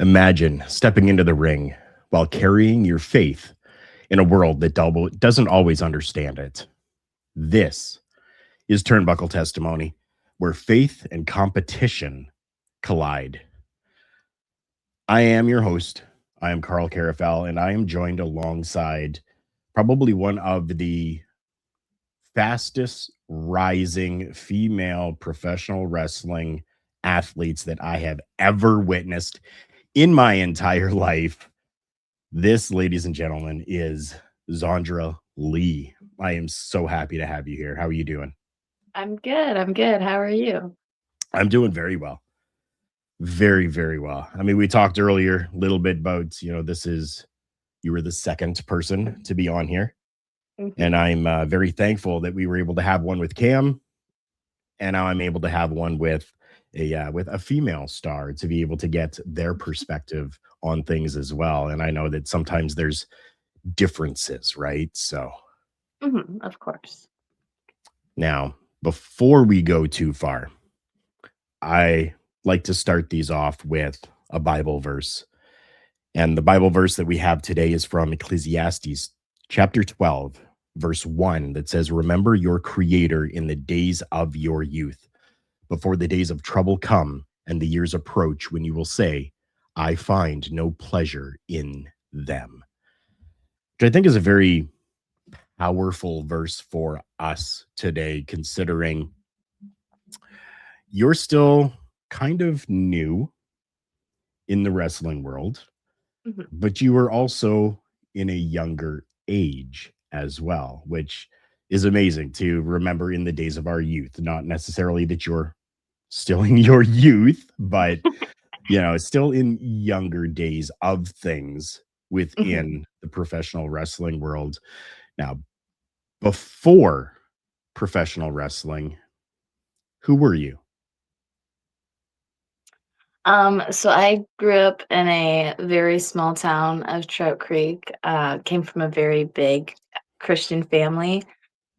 Imagine stepping into the ring while carrying your faith in a world that doesn't always understand it. This is Turnbuckle Testimony, where faith and competition collide. I am your host. I am Carl Carafel, and I am joined alongside probably one of the fastest rising female professional wrestling athletes that I have ever witnessed in my entire life. This, ladies and gentlemen, is Zondra Lee. I am so happy to have you here. How are you doing? I'm good. I'm good. How are you? I'm doing very well. Very, very well. I mean, we talked earlier a little bit about, you were the second person to be on here. And Mhm. I'm very thankful that we were able to have one with Cam. And now I'm able to have one with a female star to be able to get their perspective on things as well. And I know that sometimes there's differences, right? So Of course. now, before we go too far, I like to start these off with a Bible verse. And the Bible verse that we have today is from Ecclesiastes chapter 12, verse 1, that says, "Remember your creator in the days of your youth, before the days of trouble come and the years approach when you will say, I find no pleasure in them." Which I think is a very powerful verse for us today, considering you're still kind of new in the wrestling world, Mhm. but you were also in a younger age as well, which is amazing to remember in the days of our youth. Not necessarily that you're still in your youth, but still in younger days of things Mhm. within the professional wrestling world. Now, before professional wrestling, who were you? So I grew up in a very small town of Trout Creek. Came from a very big Christian family.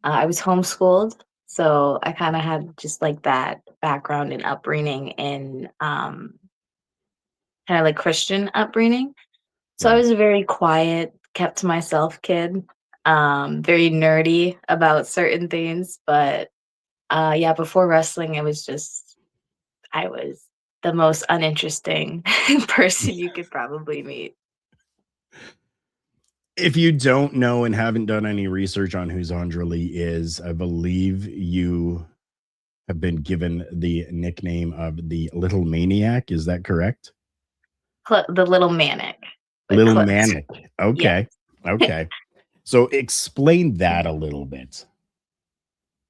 I was homeschooled, so I kind of had just like that background and upbringing in kind of like Christian upbringing. So I Right. was a very quiet, kept to myself kid. Very nerdy about certain things, but yeah, before wrestling, I was the most uninteresting person you could probably meet. If you don't know and haven't done any research on who Zondra Lee is, I believe you have been given the nickname of the Little Maniac. Is that correct? The little manic, but Little close. Manic. Yes. Okay. Okay. So explain that a little bit.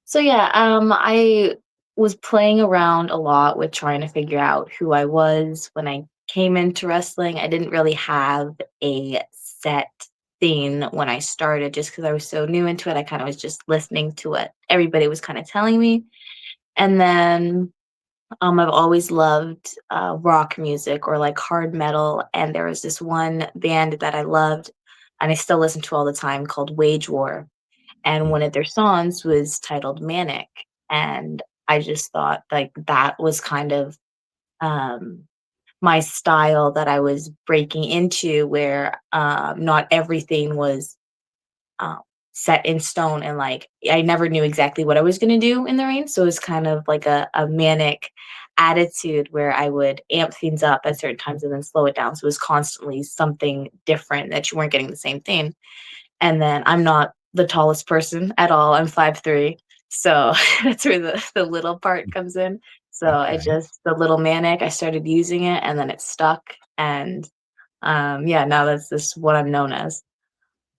So yeah, I was playing around a lot with trying to figure out who I was when I came into wrestling. I didn't really have a set thing when I started just because I was so new into it. I kind of was just listening to what everybody was kind of telling me. And then I've always loved rock music or like hard metal. And there was this one band that I loved and I still listen to all the time called Wage War. And Mm. one of their songs was titled Manic. And I just thought like that was kind of um, my style that I was breaking into, where not everything was um, set in stone, and like I never knew exactly what I was going to do in the ring. So it was kind of like a manic attitude where I would amp things up at certain times and then slow it down. So it was constantly something different that you weren't getting the same thing. And then I'm not the tallest person at all. I'm 5'3". So that's where the little part comes in. So I Okay. just the little manic, I started using it and then it stuck. And yeah, now that's just what I'm known as.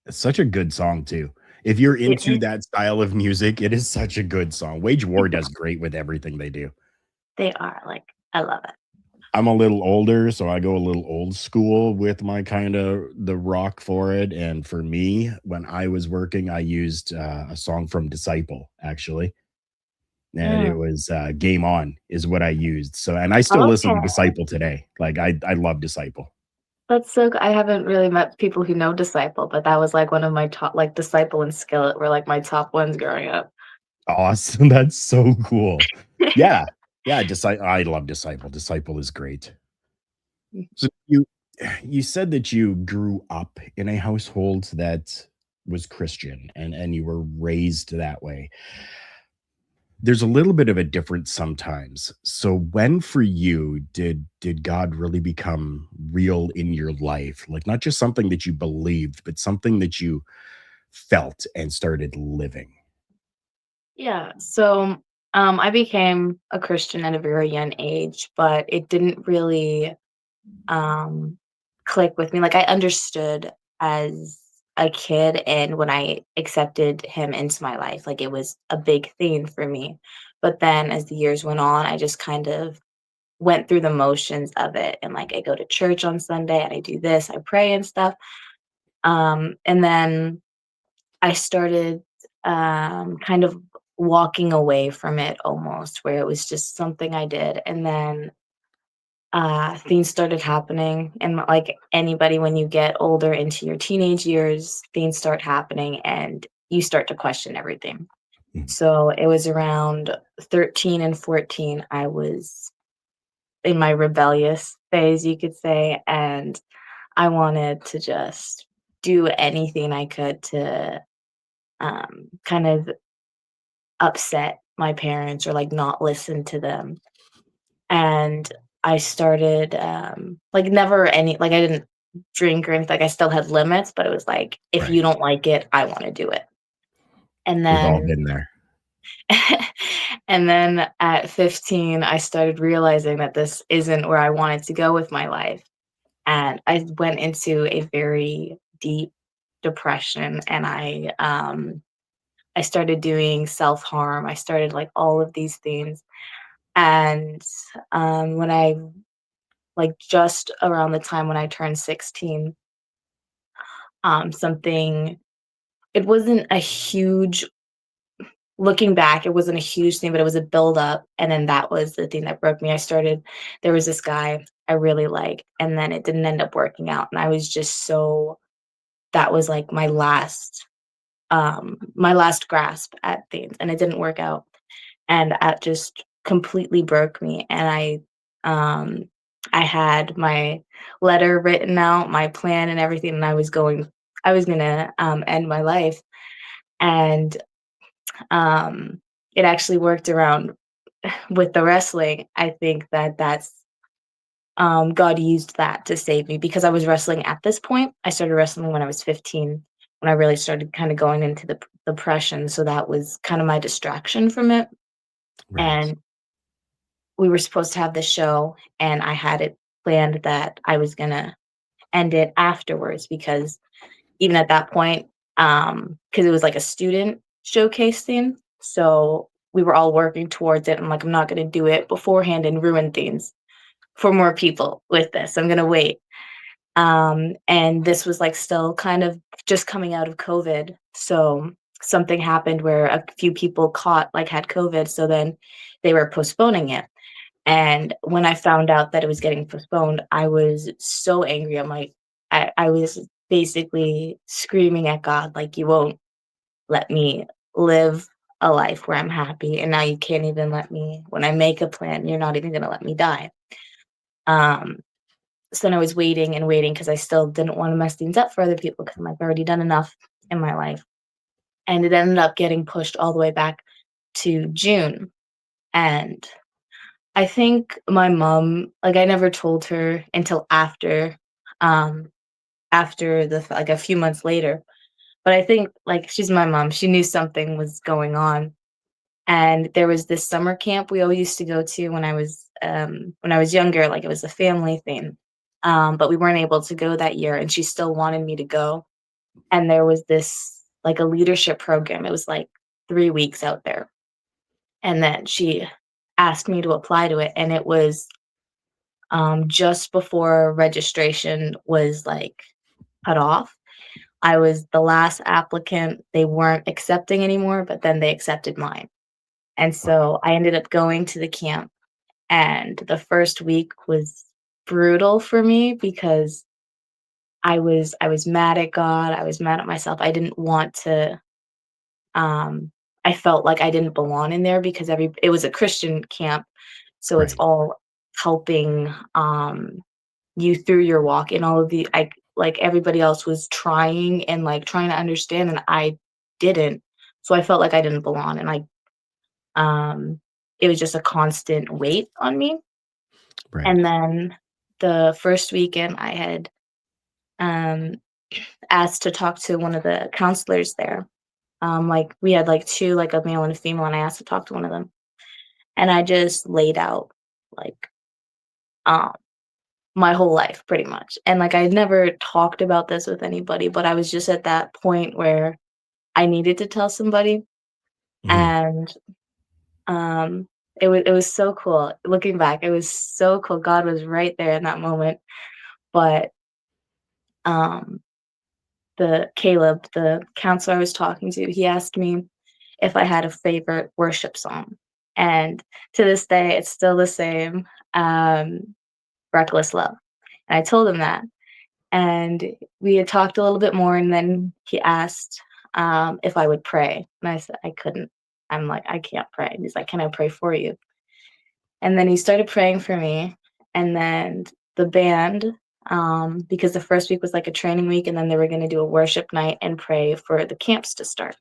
It's such a good song too. If you're It into is. that style of music, it is such a good song. Wage War does great with everything they do. They are like, I love it. I'm a little older, so I go a little old school with my kind of the rock for it. And for me, when I was working, I used a song from Disciple actually, and it Mm. was "Game On" is what I used. So, and I still listen to Okay. Disciple today. Like I love Disciple. That's so I haven't really met people who know Disciple, but that was like one of my top, like Disciple and Skillet were like my top ones growing up. Awesome, that's so cool. Yeah, yeah. I love Disciple. Disciple is great. So you said that you grew up in a household that was Christian and you were raised that way. There's a little bit of a difference sometimes. So when for you did God really become real in your life? Like not just something that you believed, but something that you felt and started living. Yeah. So I became a Christian at a very young age, but it didn't really um, click with me. Like I understood as a kid, and when I accepted him into my life, like it was a big thing for me. But then as the years went on, I just kind of went through the motions of it. And like I go to church on Sunday and I do this, I pray and stuff. And then I started kind of walking away from it almost, where it was just something I did. And then things started happening, and like anybody, when you get older into your teenage years, things start happening and you start to question everything. Mhm. So it was around 13 and 14, I was in my rebellious phase, you could say, and I wanted to just do anything I could to kind of upset my parents or like not listen to them. And I started, like, never any like, I didn't drink or anything, like, I still had limits, but it was like, "If Right. you don't like it, I wanna do it." And We've all then been there. and then at 15, I started realizing that this isn't where I wanted to go with my life, and I went into a very deep depression, and I started doing self-harm, I started, like, all of these things, and, when I like, just around the time when I turned 16, something it wasn't a huge looking back, it wasn't a huge thing, but it was a buildup, and then that was the thing that broke me. There was this guy I really liked, and then it didn't end up working out, and I was just so that was, like, my last grasp at things, and it didn't work out, and that just completely broke me, and I had my letter written out, my plan and everything, and I was gonna, end my life, and, um, it actually worked around with the wrestling. I think that God used that to save me because I was wrestling at this point. I started wrestling when I was 15, when I really started kinda going into the depression, so that was kinda my distraction from it, Right. and we were supposed to have this show, and I had it planned that I was gonna end it afterwards because even at that point, because it was like a student showcase thing, so we were all working towards it. I'm like, "I'm not gonna do it beforehand and ruin things for more people with this. I'm gonna wait." And this was, like, still kind of just coming out of COVID, so something happened where a few people had COVID, so then they were postponing it. And when I found out that it was getting postponed, I was so angry. I was basically screaming at God, like, "You won't let me live a life where I'm happy, and now you can't even let me when I make a plan, you're not even gonna let me die." Um, so then I was waiting and waiting because I still didn't wanna mess things up for other people because 'cause I'm like, "I've already done enough in my life." And it ended up getting pushed all the way back to June, and I think my mom like, I never told her until um, after a few months later, but I think, like, she's my mom, she knew something was going on, and there was this summer camp we all used to go to when I was younger, like, it was a family thing, but we weren't able to go that year, and she still wanted me to go, and there was this like, a leadership program, it was, like, 3 weeks out there, and then she asked me to apply to it, and it was just before registration was, like, cut off. I was the last applicant, they weren't accepting anymore, but then they accepted mine, and Wow. so I ended up going to the camp, and the first week was brutal for me because I was mad at God, I was mad at myself, I didn't want to, um I felt like I didn't belong in there because every it was a Christian camp, so it's Right. all helping, you through your walk, and all of the I like everybody else was trying and like trying to understand, and I didn't. So I felt like I didn't belong, and like it was just a constant weight on me. Right. And then the first weekend I had um asked to talk to one of the counselors there. Like we had like two, like a male and a female, and I asked to talk to one of them. And I just laid out like um my whole life pretty much. And like I had never talked about this with anybody, but I was just at that point where I needed to tell somebody. Mhm. And it was so cool. Looking back, it was so cool. God was right there in that moment. But um the Caleb, the counselor I was talking to, he asked me if I had a favorite worship song. And to this day, it's still the same, Reckless Love. And I told him that. And we had talked a little bit more, and then he asked if I would pray. And I said, I couldn't. I'm like, I can't pray. And he's like, can I pray for you? And then he started praying for me. And then the band, because the first week was like a training week, and then they were going to do a worship night and pray for the camps to start.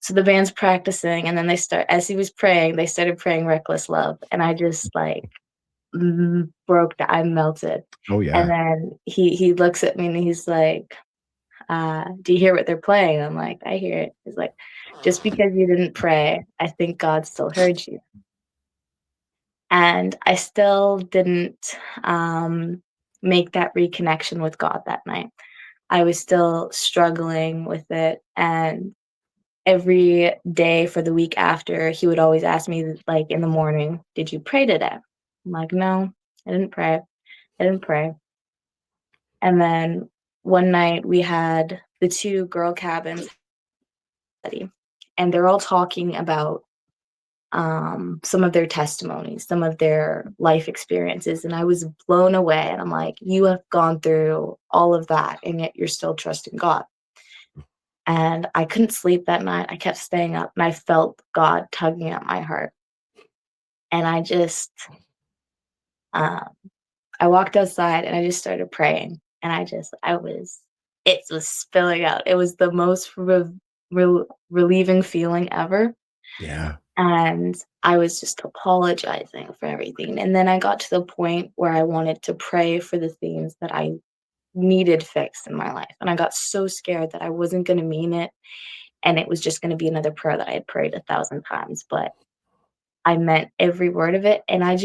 So the band's practicing, and then as he was praying, they started praying Reckless Love. And I just like broke down, I melted. Oh, And yeah. then he looks at me and he's like, do you hear what they're playing? I'm like, I hear it. He's like, just because you didn't pray, I think God still heard you. And I still didn't make that reconnection with God that night. I was still struggling with it. And every day for the week after, he would always ask me, like in the morning, did you pray today? I'm like, no, I didn't pray. I didn't pray. And then one night we had the two girl cabins study, and they're all talking about some of their testimonies, some of their life experiences. And I was blown away. And I'm like, you have gone through all of that, and yet you're still trusting God. And I couldn't sleep that night. I kept staying up, and I felt God tugging at my heart. And um, I walked outside and I just started praying. And it was spilling out. It was the most relieving feeling ever. Yeah. And I was just apologizing for everything. And then I got to the point where I wanted to pray for the things that I needed fixed in my life. And I got so scared that I wasn't going to mean it. And it was just going to be another prayer that I had prayed 1,000 times. But I meant every word of it. And I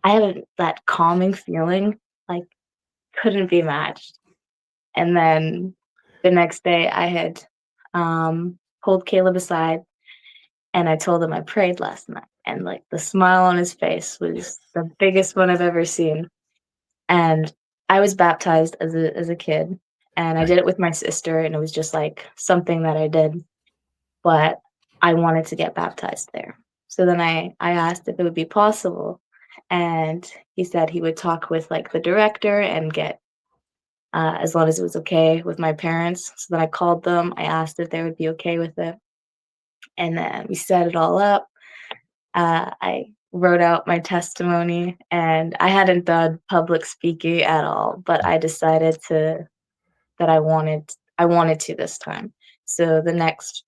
had that calming feeling, like, couldn't be matched. And then the next day, I had pulled Caleb aside, and I told him I prayed last night. And like the smile on his face was the biggest one I've ever seen. And I was baptized as a kid, and I Right. did it with my sister, and it was just like something that I did. But I wanted to get baptized there. So then I asked if it would be possible, and he said he would talk with like the director and get as long as it was okay with my parents. So then I called them. I asked if they would be okay with it, and then we set it all up. I wrote out my testimony, and I hadn't done public speaking at all, but I decided to that I wanted to this time. So the next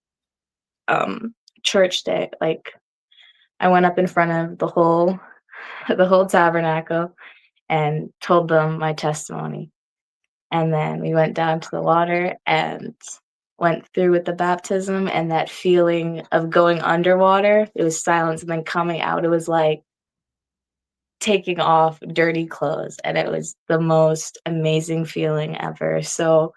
um, church day, like I went up in front of the whole tabernacle and told them my testimony. And then we went down to the water and went through with the baptism, and that feeling of going underwater, it was silence, and then coming out, it was like taking off dirty clothes, and it was the most amazing feeling ever. So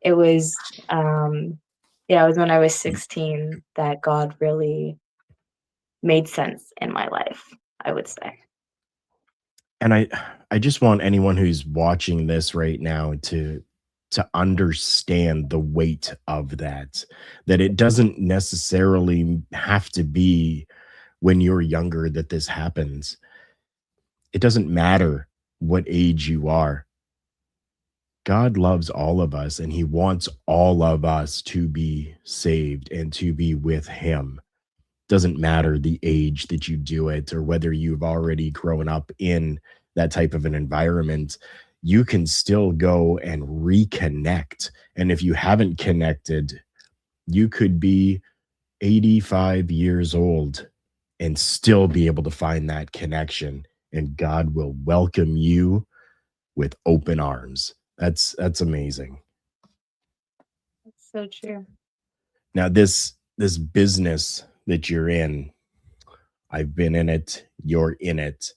it was, yeah, it was when I was 16 that God really made sense in my life, I would say. And I just want anyone who's watching this right now to understand the weight of that it doesn't necessarily have to be when you're younger that this happens. It doesn't matter what age you are. God loves all of us, and he wants all of us to be saved and to be with him. Doesn't matter the age that you do it or whether you've already grown up in that type of an environment. you can still go and reconnect. And if you haven't connected, you could be 85 years old and still be able to find that connection, and God will welcome you with open arms. That's amazing. That's so true. Now this business that you're in, I've been in it, you're in it.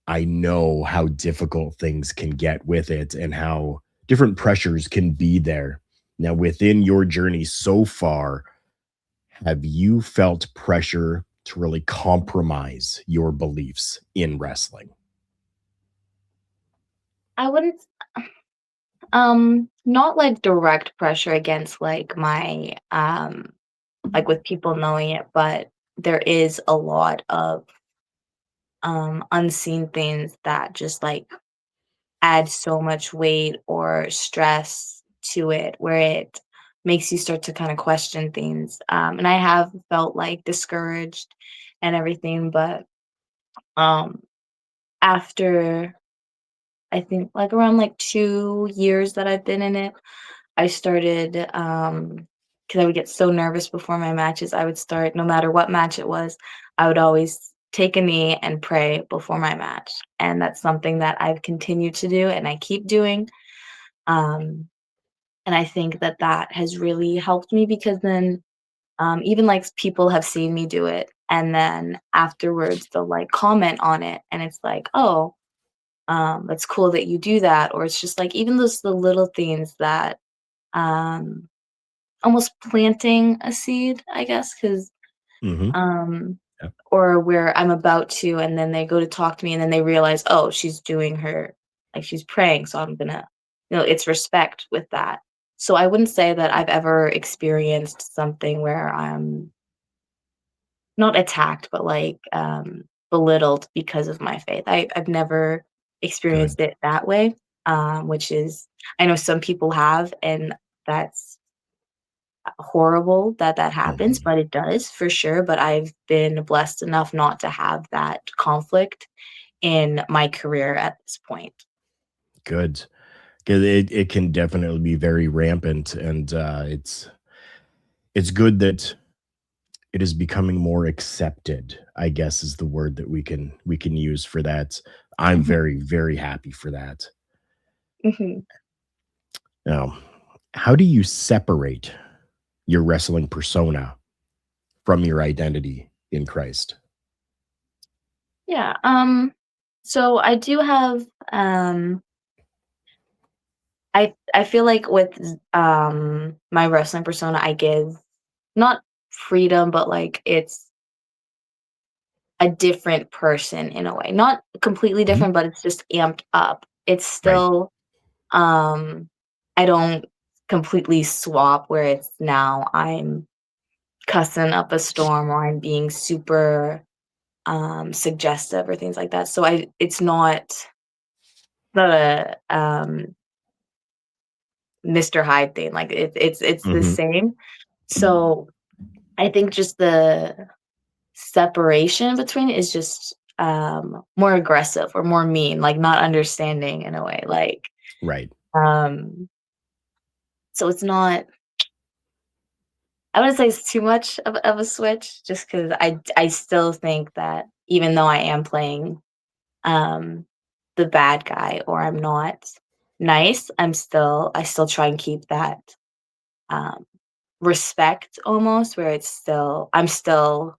I know how difficult things can get with it and how different pressures can be there. Now, within your journey so far, have you felt pressure to really compromise your beliefs in wrestling? I wouldn't not like direct pressure against like my like with people knowing it, but there is a lot of unseen things that just like add so much weight or stress to it where it makes you start to kind of question things. And I have felt like discouraged and everything, but um after I think like around like 2 years that I've been in it, I started because I would get so nervous before my matches. I would start no matter what match it was, I would always take a knee and pray before my match. And that's something that I've continued to do and I keep doing. Um, and I think that that has really helped me because then even like people have seen me do it. And then afterwards, they'll like comment on it. And it's like, oh, it's cool that you do that. Or it's just like even those the little things that um, almost planting a seed, I guess, because Hmm. um, Yeah, or where I'm about to, and then they go to talk to me, and then they realize, oh, she's doing her, like she's praying, so I'm gonna, it's respect with that. So I wouldn't say that I've ever experienced something where I'm not attacked, but like belittled because of my faith. I've never good. experienced it that way, which is I know some people have, and that's horrible that that happens, Mhm. but it does for sure. But I've been blessed enough not to have that conflict in my career at this point. Good. 'Cause it can definitely be very rampant, and it's good that it is becoming more accepted, I guess is the word that we can use for that. I'm Mhm, very, very happy for that. mhm. Now, how do you separate your wrestling persona from your identity in Christ? Yeah. So I do have. I feel like with my wrestling persona, I give not freedom, but like it's a different person in a way. Not completely Mhm. different, but it's just amped up. It's Right. still um I don't completely swap where it's now I'm cussing up a storm or I'm being super suggestive or things like that. So I it's not the Mr. Hyde thing. Like it's the Mhm. same. So I think just the separation between it is just more aggressive or more mean, like not understanding in a way. Like Right. um so it's not I wouldn't say it's too much of a switch just because I still think that even though I am playing um the bad guy or I'm not nice, I still try and keep that um respect almost where it's still I'm still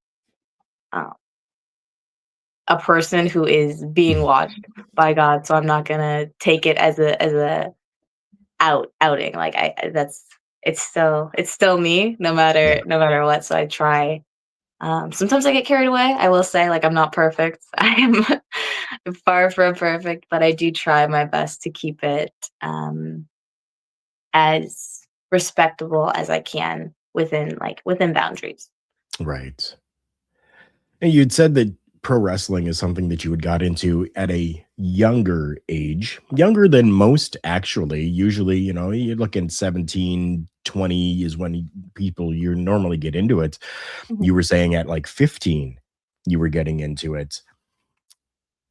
um, a person who is being watched by God, so I'm not gonna take it as a outing. Like that's it's still me Yeah. no matter what. So I try. Sometimes I get carried away. I will say, like I'm not perfect. I am far from perfect, but I do try my best to keep it as respectable as I can within boundaries. Right. And you'd said that pro wrestling is something that you had got into at a younger age, younger than most actually. Usually, you're looking 17, 20 is when people you normally get into it. Mhm. You were saying at like 15 you were getting into it.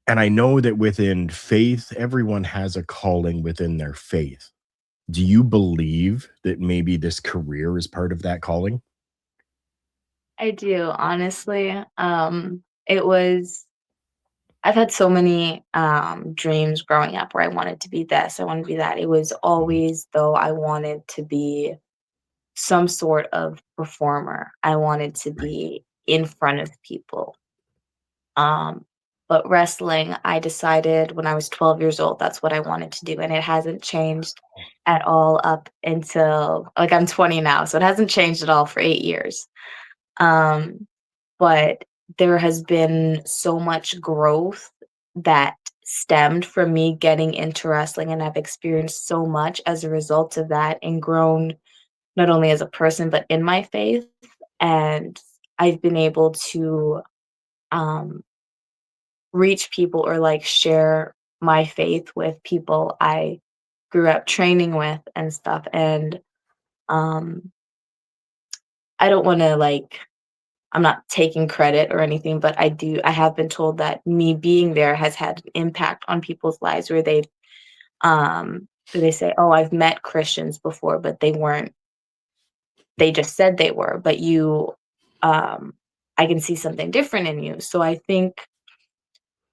And I know that within faith, everyone has a calling within their faith. Do you believe that maybe this career is part of that calling? I do, honestly. It was I've had so many dreams growing up where I wanted to be this, I wanted to be that. It was Mhm. always though I wanted to be some sort of performer. I wanted to Right. be in front of people. Um, but wrestling, I decided when I was 12 years old, that's what I wanted to do, and it hasn't changed at all up until like, I'm 20 now, so it hasn't changed at all for 8 years. Um, but there has been so much growth that stemmed from me getting into wrestling, and I've experienced so much as a result of that and grown not only as a person, but in my faith, and I've been able to, um reach people or like share my faith with people I grew up training with and stuff. And um I don't want to like I'm not taking credit or anything, but I have been told that me being there has had an impact on people's lives where they say, "Oh, I've met Christians before, but they just said they were, but you um I can see something different in you." So I think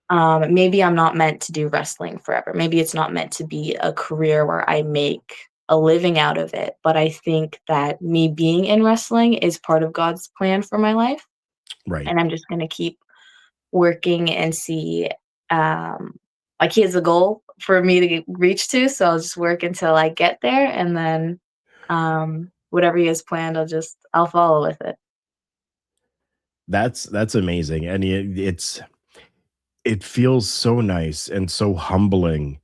maybe I'm not meant to do wrestling forever. Maybe it's not meant to be a career where I make a living out of it. But I think that me being in wrestling is part of God's plan for my life. Right. And I'm just going to keep working and see, um, like, he has a goal for me to reach to. So I'll just work until I get there. And then whatever he has planned, I'll follow with it. That's amazing, and it feels so nice and so humbling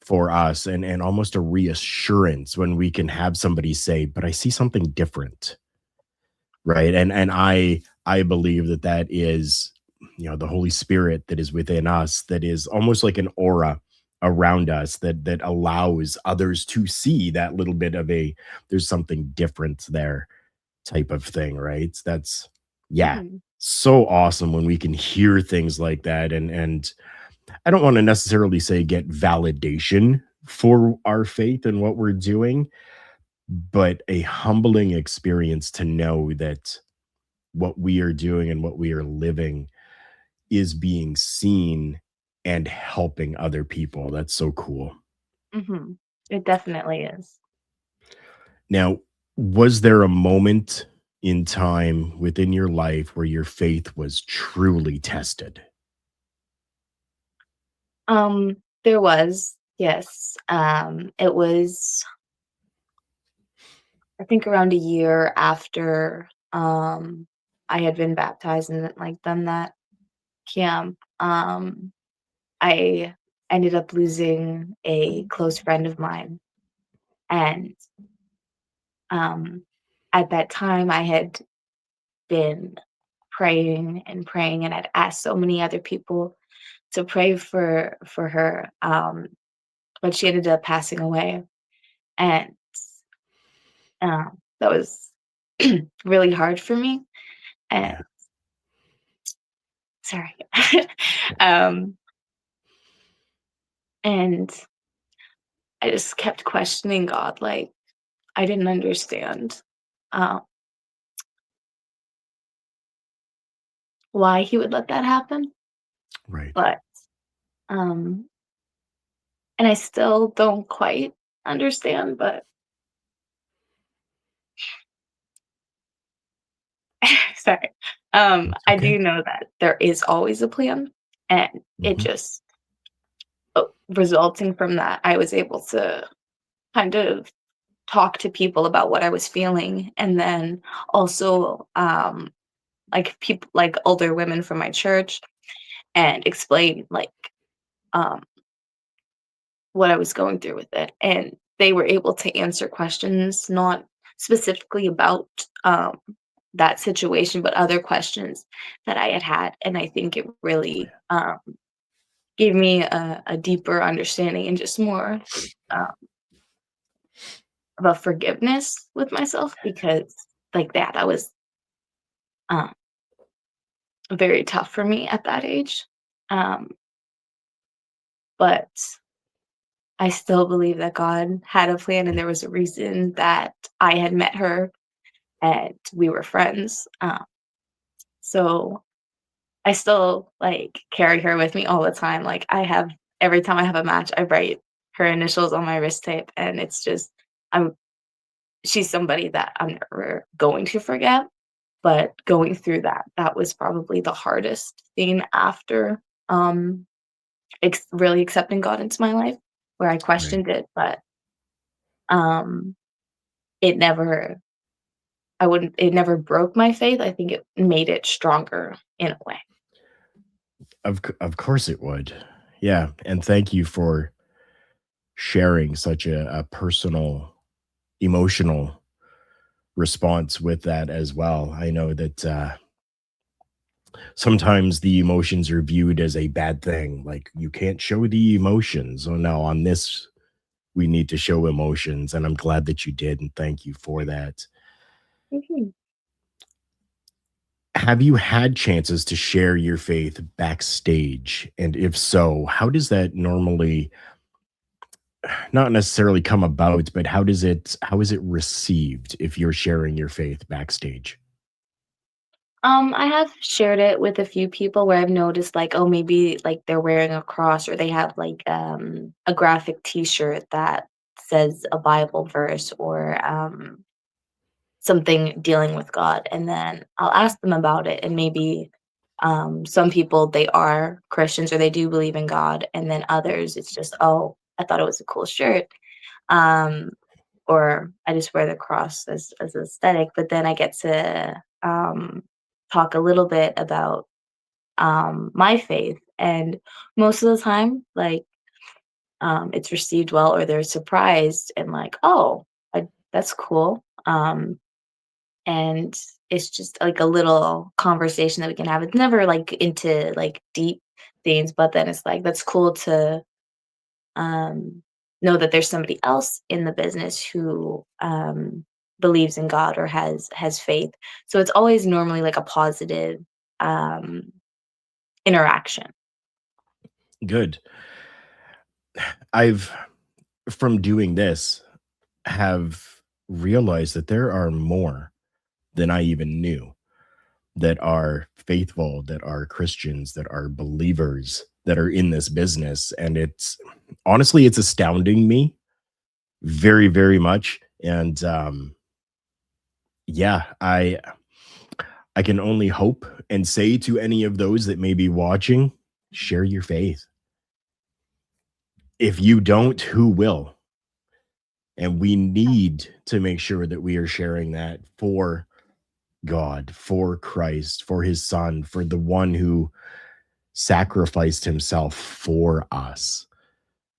for us, and almost a reassurance when we can have somebody say, "But I see something different." Right? And I believe that that is, the Holy Spirit that is within us, that is almost like an aura around us that allows others to see that little bit of a there's something different there type of thing, right? That's yeah, Mhm. so awesome when we can hear things like that, and I don't want to necessarily say get validation for our faith and what we're doing, but a humbling experience to know that what we are doing and what we are living is being seen and helping other people. That's so cool. Mhm. It definitely is. Now, was there a moment in time within your life where your faith was truly tested? There was, yes. It was, I think, around a year after I had been baptized and like done that camp. I ended up losing a close friend of mine, and um, at that time, I had been praying and praying, and I'd asked so many other people to pray for her. But she ended up passing away, and that was really hard for me, and Yeah, sorry. Um, and I just kept questioning God, like, I didn't understand, uh, why he would let that happen, right. but, um and I still don't quite understand, but sorry. That's I okay. do know that there is always a plan, and it Mhm. just resulting from that, I was able to kind of talk to people about what I was feeling, and then also, like, people like older women from my church and explain, like, um, what I was going through with it, and they were able to answer questions, not specifically about, that situation, but other questions that I had had, and I think it really, gave me a deeper understanding and just more, uh, of a forgiveness with myself because, like, that was, um, very tough for me at that age, um, but I still believe that God had a plan and there was a reason that I had met her and we were friends. So I still like carry her with me all the time. Like I have every time I have a match, I write her initials on my wrist tape, and it's just I'm she's somebody that I'm never going to forget. But going through that, that was probably the hardest thing after really accepting God into my life, where I Right. questioned it, but um, it never it never broke my faith. I think it made it stronger in a way. Of course it would. Yeah, and thank you for sharing such a personal, emotional response with that as well. I know that sometimes the emotions are viewed as a bad thing, like you can't show the emotions. Oh no, on this we need to show emotions, and I'm glad that you did, and thank you for that. Mhm. Have you had chances to share your faith backstage? And if so, how does that normally not necessarily come about, but how is it received if you're sharing your faith backstage? I have shared it with a few people where I've noticed like, oh, maybe like they're wearing a cross or they have like a graphic t-shirt that says a Bible verse or something dealing with God. And then I'll ask them about it. And maybe some people they are Christians or they do believe in God. And then others it's just, oh, I thought it was a cool shirt. Um, or I just wear the cross as aesthetic. But then I get to talk a little bit about my faith, and most of the time, like it's received well, or they're surprised and like, oh, that's cool. And it's just like a little conversation that we can have. It's never like into like deep things, but then it's like that's cool to um, know that there's somebody else in the business who believes in God or has faith. So it's always normally like a positive um, interaction. Good. I've from doing this have realized that there are more than I even knew that are faithful, that are Christians, that are believers, that are in this business. And it's honestly, it's astounding me very, very much. And yeah, I can only hope and say to any of those that may be watching, share your faith. If you don't, who will? And we need to make sure that we are sharing that for God, for Christ, for his son, for the one who sacrificed himself for us,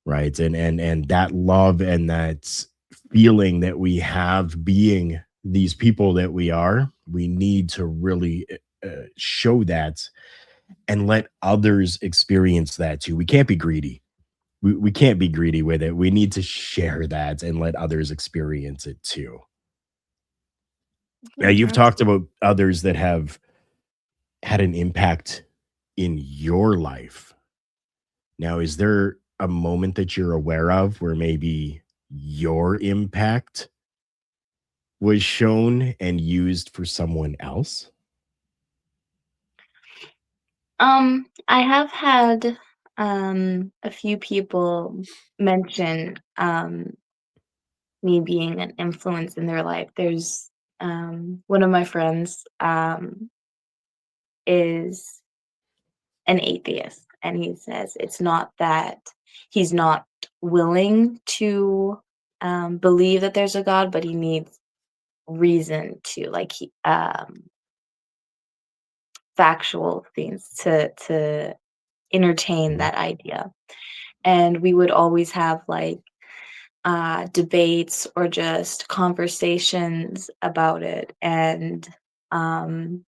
right? And that love and that feeling that we have being these people that we are, we need to really show that and let others experience that too. We can't be greedy. We can't be greedy with it. We need to share that and let others experience it too. Now, Mhm, you've talked absolutely. about others that have had an impact in your life. Now, is there a moment that you're aware of where maybe your impact was shown and used for someone else? I have had a few people mention me being an influence in their life. There's one of my friends is an atheist, and he says it's not that he's not willing to believe that there's a God, but he needs reason to like factual things to entertain Mhm. that idea. And we would always have like debates or just conversations about it, and um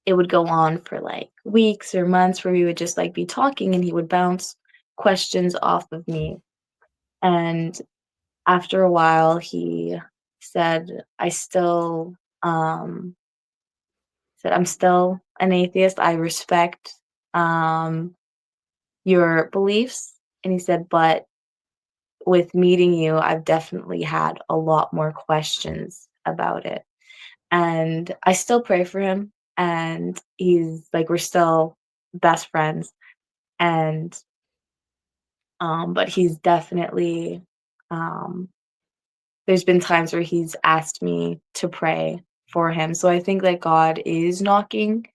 it would go on for like weeks or months where we would just like be talking and he would bounce questions off of me. And after a while he said um I'm still an atheist. I respect um your beliefs And he said, "But with meeting you, I've definitely had a lot more questions about it." And I still pray for him, and he's like, we're still best friends. And but he's definitely um there's been times where he's asked me to pray for him. So I think that God is knocking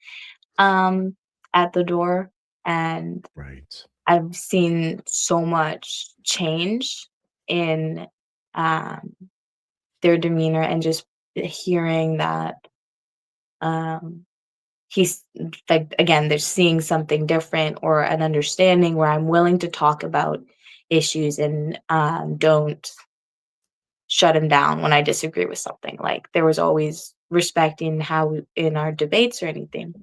um at the door, and Right. I've seen so much change in um their demeanor, and just hearing that um he's like, again, they're seeing something different or an understanding where I'm willing to talk about issues, and don't shut him down when I disagree with something. Like, there was always respect in how in our debates or anything.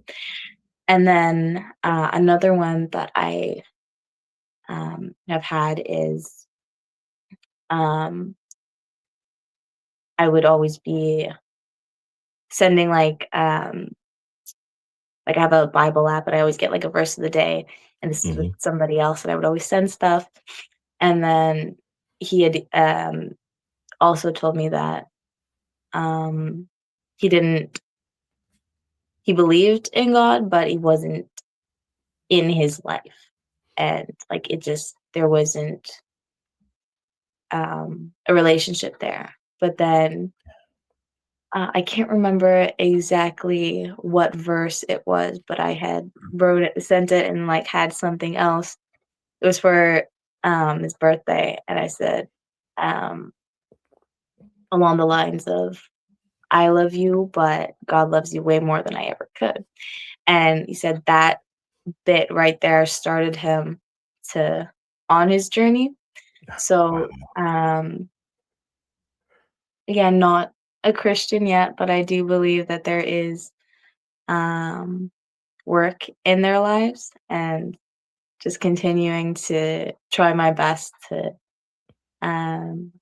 And then another one that I have had is um, I would always be sending like I have a Bible app, and I always get like a verse of the day, and this is with Hmm. somebody else, and I would always send stuff. And then he had also told me that um, he didn't he believed in God, but he wasn't in his life, and like it just there wasn't a relationship there. But then I can't remember exactly what verse it was, but I had wrote it, sent it, and like had something else. It was for his birthday, and I said um, along the lines of, "I love you, but God loves you way more than I ever could." And he said that bit right there started him to on his journey. Wow. So again, not a Christian yet, but I do believe that there is um, work in their lives, and just continuing to try my best to um,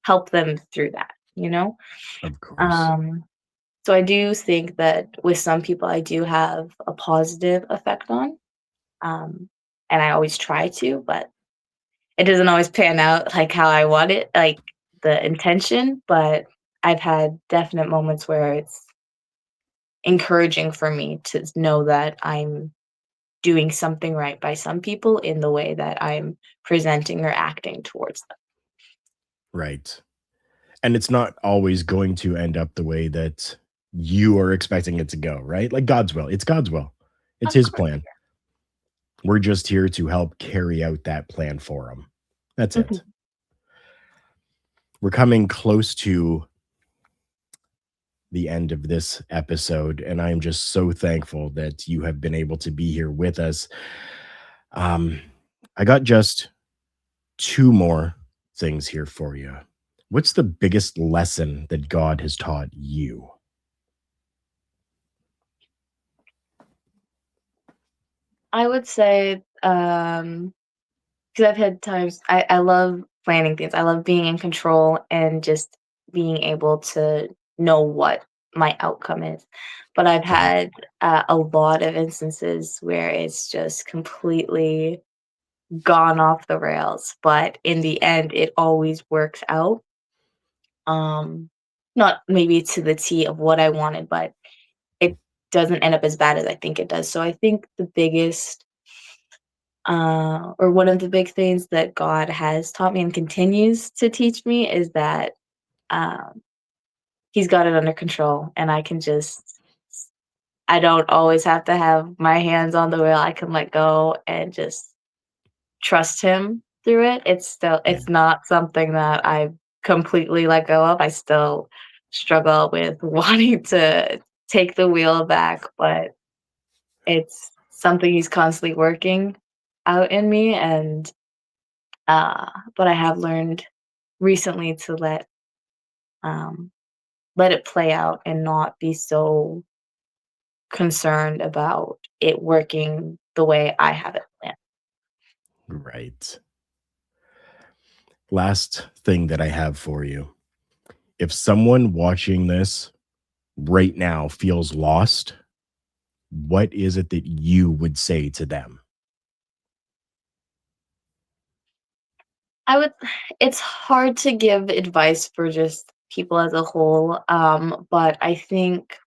help them through that, you know? Of course. Um, so I do think that with some people, I do have a positive effect on, um, and I always try to, but it doesn't always pan out like how I want it, like the intention. But I've had definite moments where it's encouraging for me to know that I'm doing something right by some people in the way that I'm presenting or acting towards them. Right. And it's not always going to end up the way that you are expecting it to go, right? Like God's will. It's God's will. It's Of his course. plan. We're just here to help carry out that plan for him. That's it. Mhm. We're coming close to the end of this episode, and I'm just so thankful that you have been able to be here with us. Um, I got just two more things here for you. What's the biggest lesson that God has taught you? I would say, because I've had times I love planning things. I love being in control and just being able to know what my outcome is. But I've Okay. had a lot of instances where it's just completely gone off the rails. But in the end, it always works out. Um, Not maybe to the T of what I wanted, but it doesn't end up as bad as I think it does. So I think the biggest or one of the big things that God has taught me and continues to teach me is that um, He's got it under control, and I don't always have to have my hands on the wheel. I can let go and just trust Him through it. Yeah. It's not something that I completely let go of. I still struggle with wanting to take the wheel back, but it's something He's constantly working out in me. And but I have learned recently to um, let it play out and not be so concerned about it working the way I have it planned. Right. Last thing that I have for you. If someone watching this right now feels lost, what is it that you would say to them? I would it's hard to give advice for just people as a whole, but I think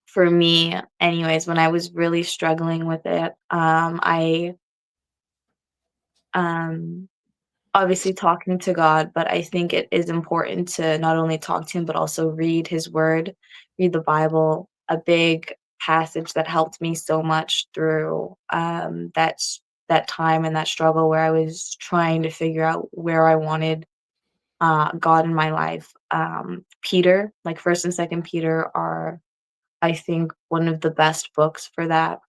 for me, anyways, when I was really struggling with it, I, um obviously talking to God, but I think it is important to not only talk to him, but also read his word, read the Bible. A big passage that helped me so much through that time and that struggle where I was trying to figure out where I wanted God in my life. Peter, like First and Second Peter, are I think one of the best books for that.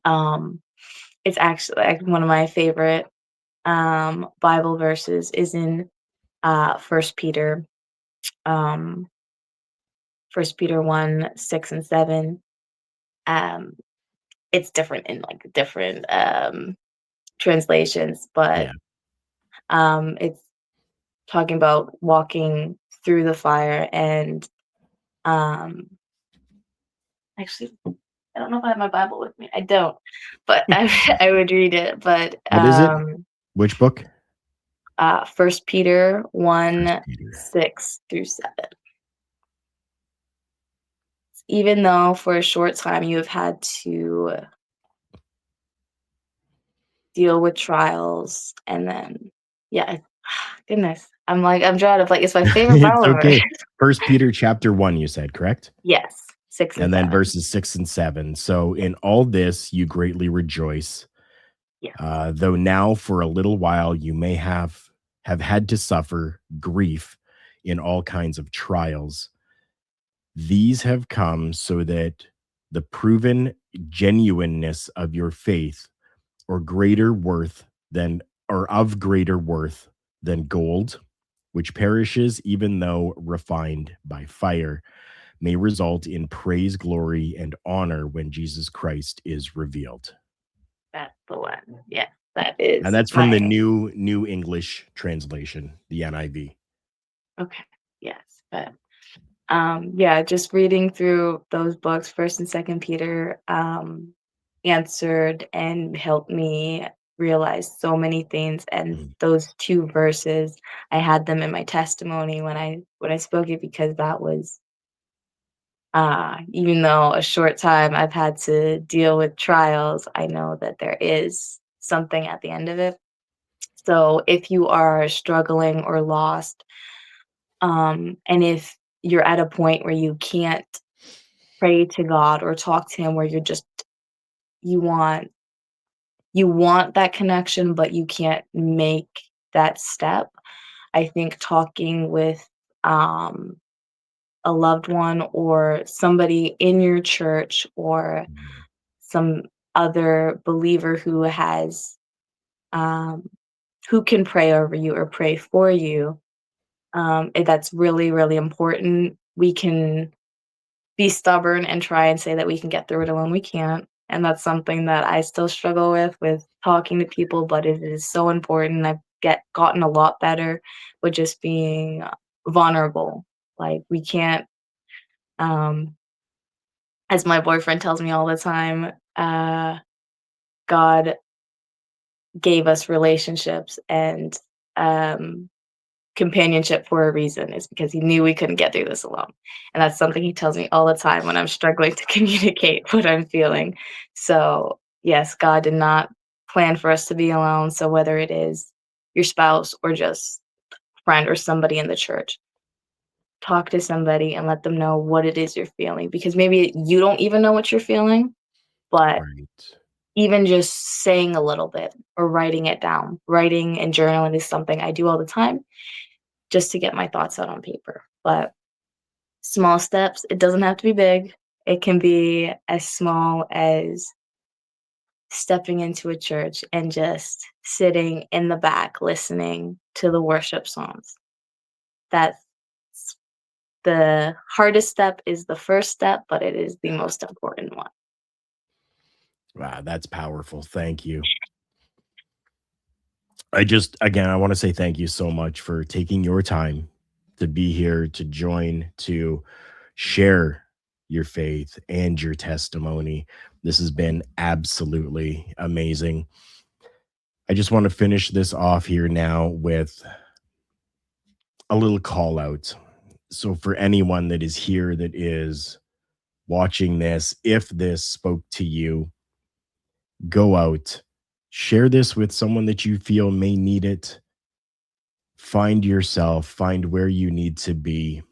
Um, it's actually like one of my favorite Bible verses is in First Peter, um, First Peter 1, 6 and 7. Um, it's different in like different translations, but Yeah. it's talking about walking through the fire and um, actually I don't know if I have my Bible with me. I don't, but I would read it. But What is it? Which book? First Peter First 1, Peter. 6 through 7. Even though for a short time you have had to deal with trials and then yeah, goodness. I'm drawing up like it's my favorite It's Bible verse. okay. First Peter chapter 1, you said, correct? Yes, 6 and And then 7. verses 6 and 7. So Yeah. in all this you greatly rejoice, Yes. though now for a little while you may have had to suffer grief in all kinds of trials. These have come so that the proven genuineness of your faith, or greater worth than or of greater worth than gold, which perishes even though refined by fire, may result in praise, glory, and honor when Jesus Christ is revealed. That's the one. Yeah, that And is that's from my the New English translation, the NIV. okay. Yes, but yeah, just reading through those books, First and Second Peter, answered and helped me realize so many things. And Mhm. those two verses, I had them in my testimony when I spoke it because that was even though a short time I've had to deal with trials, I know that there is something at the end of it. So if you are struggling or lost, and if you're at a point where you can't pray to God or talk to him where you're just you want you want that connection but you can't make that step. I think talking with um a loved one or somebody in your church or Mhm. some other believer um who can pray over you or pray for you, that's really, really important. We can be stubborn and try and say that we can get through it alone. We can't. And that's something that I still struggle with talking to people, but it is so important. I've gotten a lot better with just being vulnerable. Like we can't, um, as my boyfriend tells me all the time, God gave us relationships and um, companionship for a reason. It's because he knew we couldn't get through this alone. And that's something he tells me all the time when I'm struggling to communicate what I'm feeling. So, yes, God did not plan for us to be alone. So, whether it is your spouse or just friend or somebody in the church, talk to somebody and let them know what it is you're feeling because maybe you don't even know what you're feeling, but Right. even just saying a little bit or writing it down. Writing and journaling is something I do all the time just to get my thoughts out on paper. But small steps, it doesn't have to be big. It can be as small as stepping into a church and just sitting in the back listening to the worship songs. That's the hardest step is the first step, but it is the most important one. Wow, that's powerful. Thank you. Again, I want to say thank you so much for taking your time to be here, to join, to share your faith and your testimony. This has been absolutely amazing. I just want to finish this off here now with a little call out. So, for anyone that is here that is watching this, if this spoke to you, go out, share this with someone that you feel may need it. Find yourself, find where you need to be.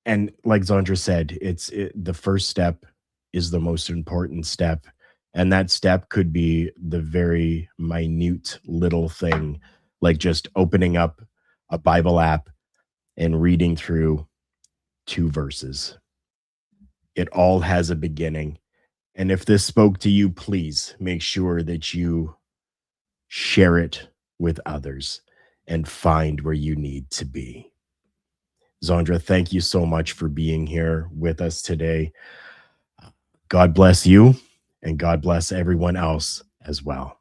And like Zondra said, the first step is the most important step. And that step could be the very minute little thing, like just opening up a Bible app and reading through 2 verses. It all has a beginning. And if this spoke to you, please make sure that you share it with others and find where you need to be. Zondra, thank you so much for being here with us today. God bless you, and God bless everyone else as well.